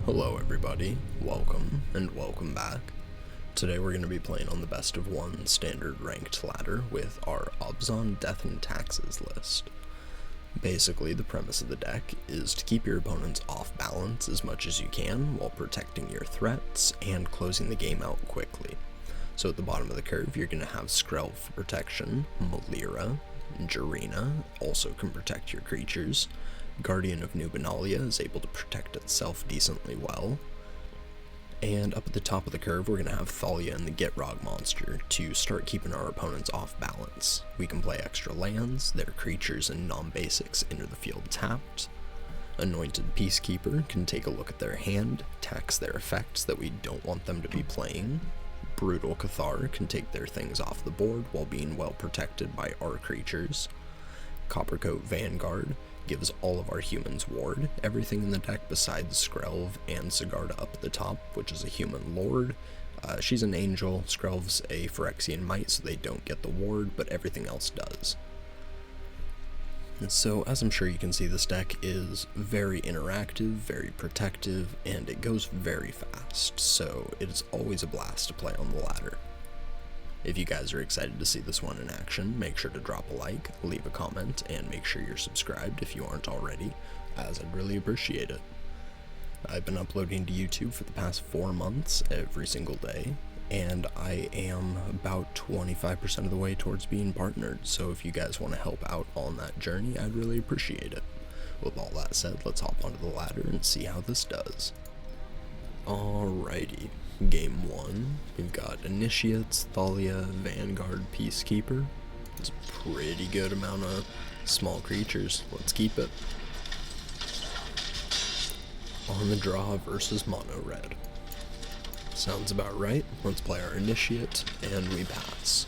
Hello everybody, welcome and welcome back. Today we're going to be playing on the best of one standard ranked ladder with our Abzan Death and Taxes list. Basically, the premise of the deck is to keep your opponents off balance as much as you can while protecting your threats and closing the game out quickly. So at the bottom of the curve you're going to have Skrill for protection, Malira, Jarina also can protect your creatures, Guardian of Nubenalia is able to protect itself decently well, and up at the top of the curve we're going to have Thalia and the Gitrog monster to start keeping our opponents off balance. We can play extra lands, their creatures and non-basics enter the field tapped. Anointed Peacekeeper can take a look at their hand, tax their effects that we don't want them to be playing. Brutal Cathar can take their things off the board while being well protected by our creatures. Coppercoat Vanguard gives all of our humans ward, everything in the deck besides Skrelv and Sigarda up at the top, which is a human lord. She's an angel, Skrelv's a Phyrexian Might, so they don't get the ward, but everything else does. And so, as I'm sure you can see, this deck is very interactive, very protective, and it goes very fast, so it is always a blast to play on the ladder. If you guys are excited to see this one in action, make sure to drop a like, leave a comment, and make sure you're subscribed if you aren't already, as I'd really appreciate it. I've been uploading to YouTube for the past 4 months every single day, and I am about 25% of the way towards being partnered, so if you guys want to help out on that journey, I'd really appreciate it. With all that said, let's hop onto the ladder and see how this does. Alrighty. Game 1, we've got Initiates, Thalia, Vanguard, Peacekeeper. It's a pretty good amount of small creatures. Let's keep it. On the draw versus mono red. Sounds about right. Let's play our Initiate, and we pass.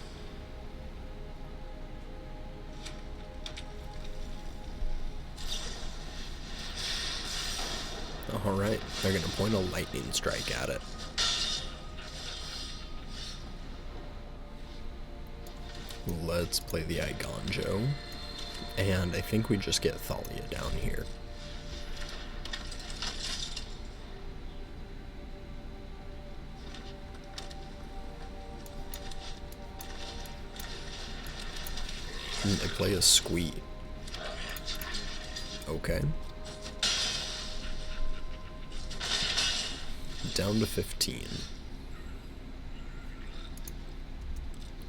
Alright, they're gonna point a lightning strike at it. Let's play the Igonjo, and I think we just get Thalia down here. And they play a Squee. Okay. Down to 15.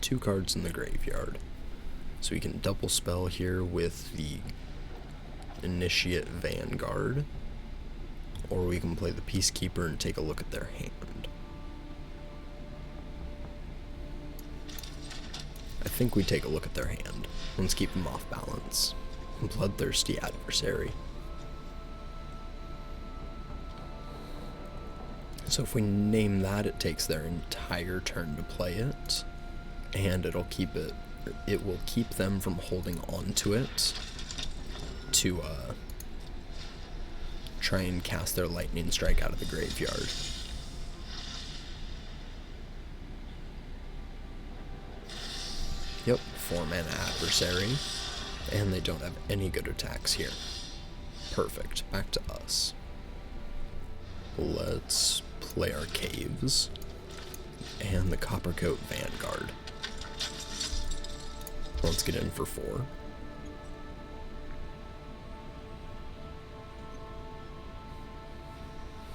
2 cards in the graveyard. So we can double spell here with the Initiate Vanguard, or we can play the Peacekeeper and take a look at their hand. I think we take a look at their hand. Let's keep them off balance. Bloodthirsty Adversary. So if we name that, it takes their entire turn to play it, and it will keep them from holding on to it to try and cast their lightning strike out of the graveyard. Yep, 4-mana Adversary, and they don't have any good attacks here. Perfect, back to us. Let's play our Caves and the Coppercoat Vanguard. Let's get in for 4.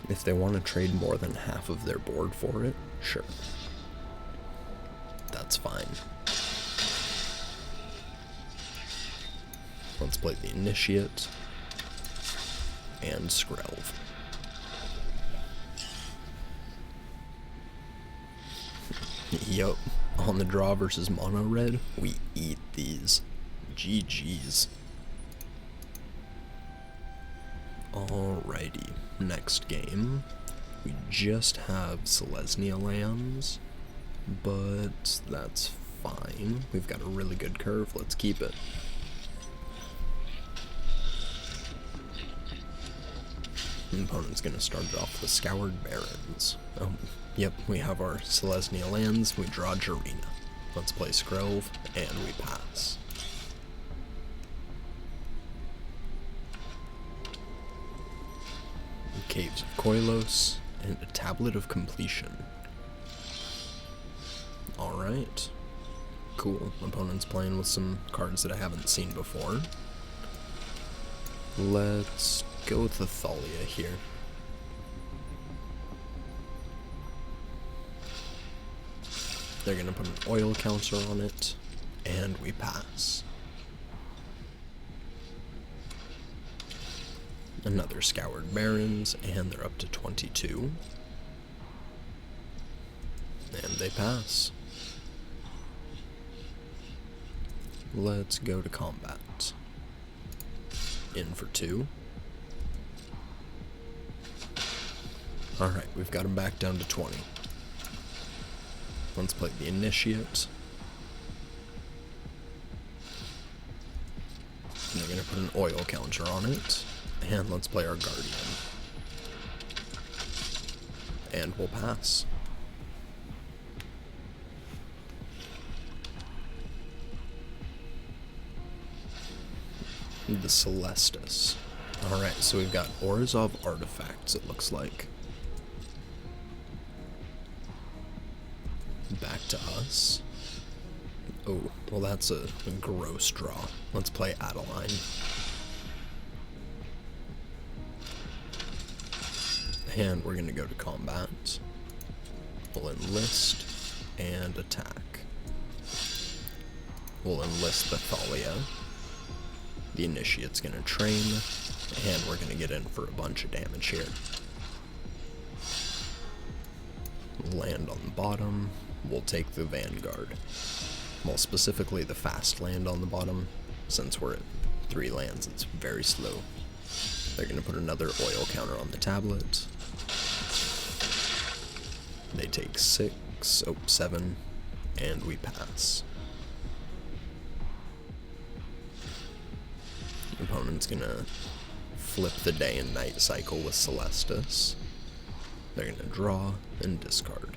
If they want to trade more than half of their board for it, sure. That's fine. Let's play the Initiate and Skrelv. Yup. On the draw versus mono red, we eat these. GG's. Alrighty, next game. We just have Selesnia lands, but that's fine. We've got a really good curve, let's keep it. The opponent's gonna start it off with Scoured Barrens. Oh, yep, we have our Selesnia lands, we draw Jarina. Let's play Skrill, and we pass. Caves of Koilos, and a Tablet of Completion. Alright. Cool. Opponent's playing with some cards that I haven't seen before. Let's go with the Thalia here. They're going to put an oil counter on it, and we pass. Another Scoured Barrens, and they're up to 22. And they pass. Let's go to combat. In for 2. Alright, we've got him back down to 20. Let's play the Initiate. And they're going to put an oil counter on it. And let's play our Guardian. And we'll pass. The Celestis. Alright, so we've got Orzhov artifacts, it looks like. Back to us. Oh, well that's a gross draw. Let's play Adeline. And we're going to go to combat. We'll enlist and attack. We'll enlist the Thalia. The Initiate's going to train, and we're going to get in for a bunch of damage here. Land on the bottom. We'll take the Vanguard. Well, specifically the fast land on the bottom. Since we're at 3 lands, it's very slow. They're going to put another oil counter on the tablet. They take 7, and we pass. The opponent's gonna flip the day and night cycle with Celestis. They're gonna draw and discard.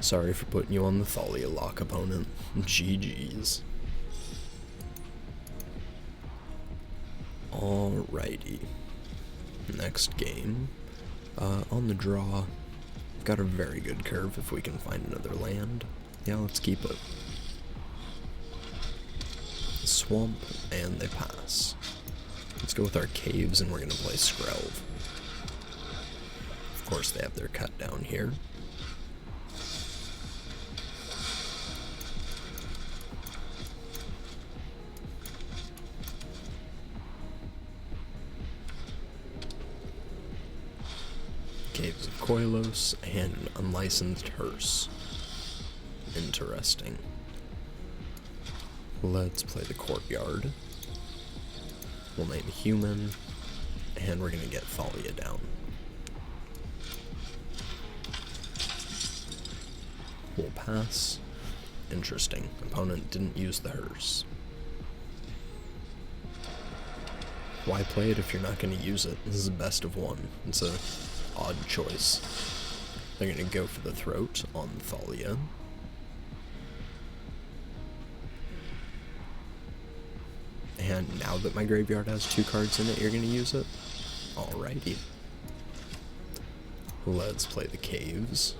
Sorry for putting you on the Thalia lock, opponent. GG's. Alrighty. Next game. On the draw, got a very good curve if we can find another land. Yeah, let's keep it. Swamp, and they pass. Let's go with our caves, and we're going to play Skrill. Of course, they have their cut down here. Caves of Koilos, and an unlicensed hearse. Interesting. Let's play the Courtyard. We'll name Human, and we're going to get Thalia down. We'll pass. Interesting. Opponent didn't use the hearse. Why play it if you're not going to use it? This is a best of 1. It's a odd choice. They're going to go for the throat on Thalia. And now that my graveyard has 2 cards in it, you're going to use it? Alrighty. Let's play the caves.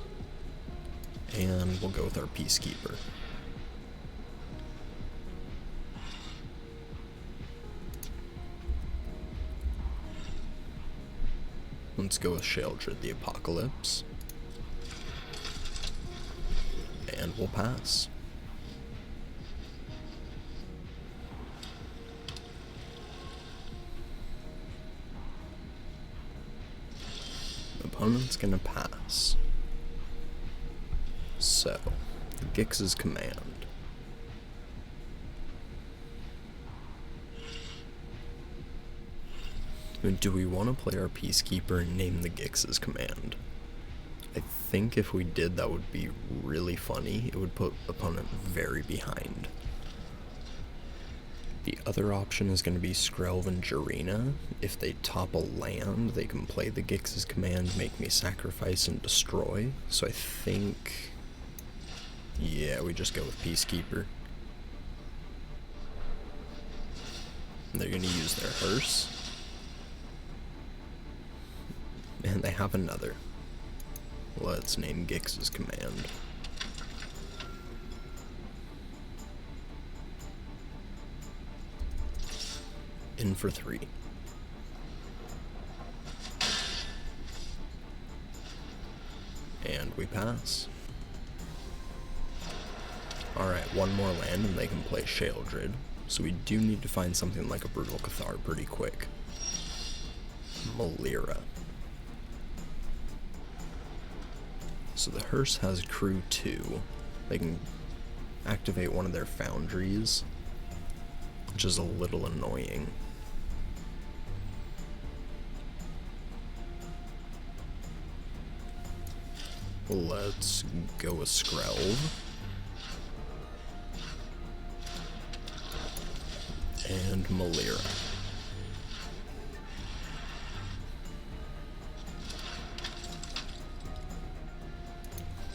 And we'll go with our Peacekeeper. Let's go with Sheoldred the Apocalypse. And we'll pass. Opponent's gonna pass. So, Gix's Command. Do we want to play our Peacekeeper and name the Gix's Command? I think if we did, that would be really funny. It would put opponent very behind. The other option is going to be Skrill and Jarina. If they topple land, they can play the Gix's Command, make me sacrifice and destroy. So I think Yeah, we just go with Peacekeeper. They're gonna use their hearse. And they have another. Let's name Gix's command. In for 3. And we pass. Alright, one more land and they can play Sheoldred. So we do need to find something like a Brutal Cathar pretty quick. Malira. So the hearse has crew 2. They can activate one of their foundries, which is a little annoying. Let's go with Skrill. And Malira.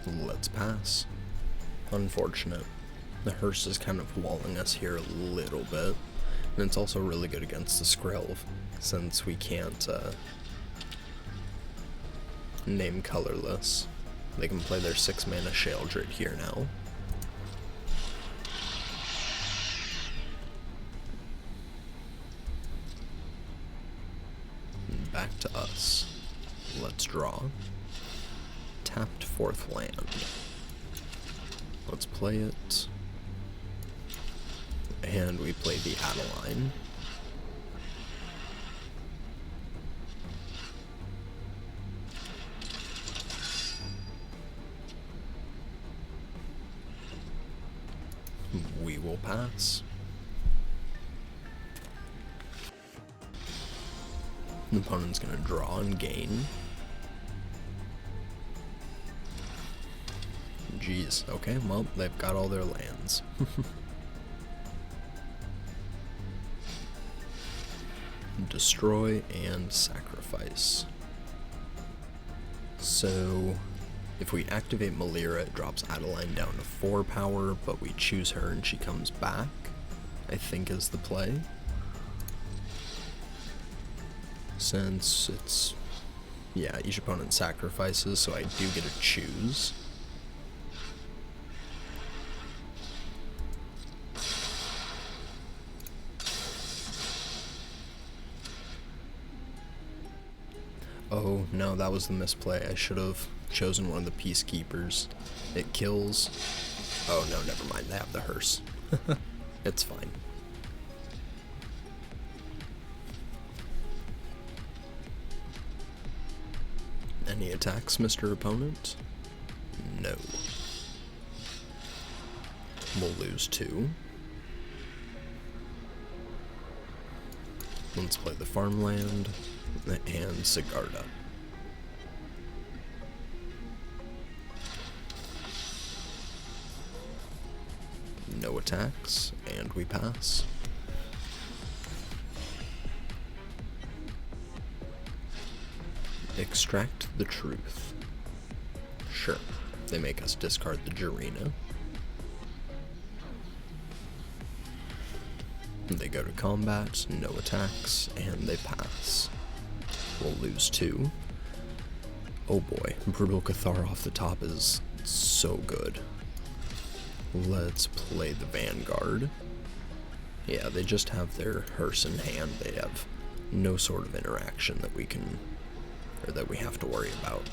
Let's pass. Unfortunate. The hearse is kind of walling us here a little bit. And it's also really good against the Skrill, since we can't name colorless. They can play their 6-mana Sheoldred here now. And back to us. Let's draw. Tapped 4th land. Let's play it. And we play the Adeline. We will pass. The opponent's gonna draw and gain. Jeez, okay, well, they've got all their lands. Destroy and sacrifice. So, if we activate Malira, it drops Adeline down to 4 power, but we choose her and she comes back, I think is the play. Since it's, yeah, each opponent sacrifices, so I do get to choose. Oh, no, that was the misplay. I should have chosen one of the Peacekeepers. It kills. Oh, no, never mind. They have the hearse. It's fine. Any attacks, Mr. Opponent? No. We'll lose 2. Let's play the farmland and Sigarda. No attacks, and we pass. Extract the truth. Sure, they make us discard the Jarina. They go to combat, no attacks, and they pass. We'll lose 2. Oh boy, Brutal Cathar off the top is so good. Let's play the Vanguard. Yeah, they just have their hearse in hand. They have no sort of interaction that we can, or that we have to worry about.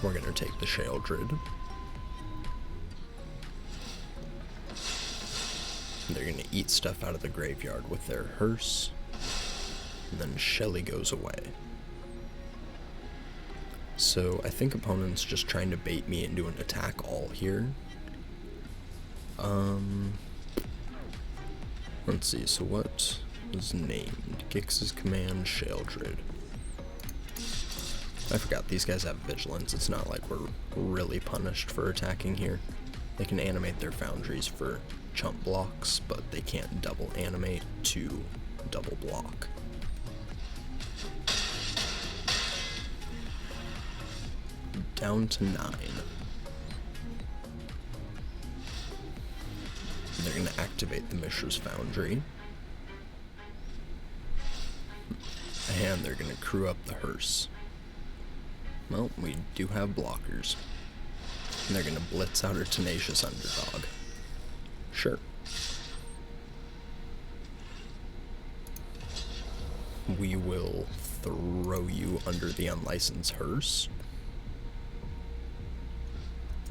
We're gonna take the Sheoldred. They're gonna eat stuff out of the graveyard with their hearse, and then Shelly goes away. So I think opponent's just trying to bait me into an attack all here. Let's see, so what was named? Gix's command, Sheoldred. I forgot, these guys have vigilance. It's not like we're really punished for attacking here. They can animate their foundries for chump blocks, but they can't double animate to double block. Down to 9. They're going to activate the Mishra's Foundry. And they're going to crew up the hearse. Well, we do have blockers. And they're going to blitz out our Tenacious Underdog. Sure. We will throw you under the Unlicensed Hearse.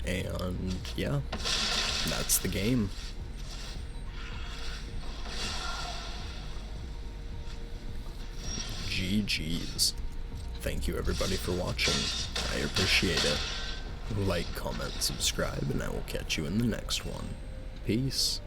And yeah, that's the game. GG's. Thank you everybody for watching. I appreciate it. Like, comment, subscribe, and I will catch you in the next one. Peace.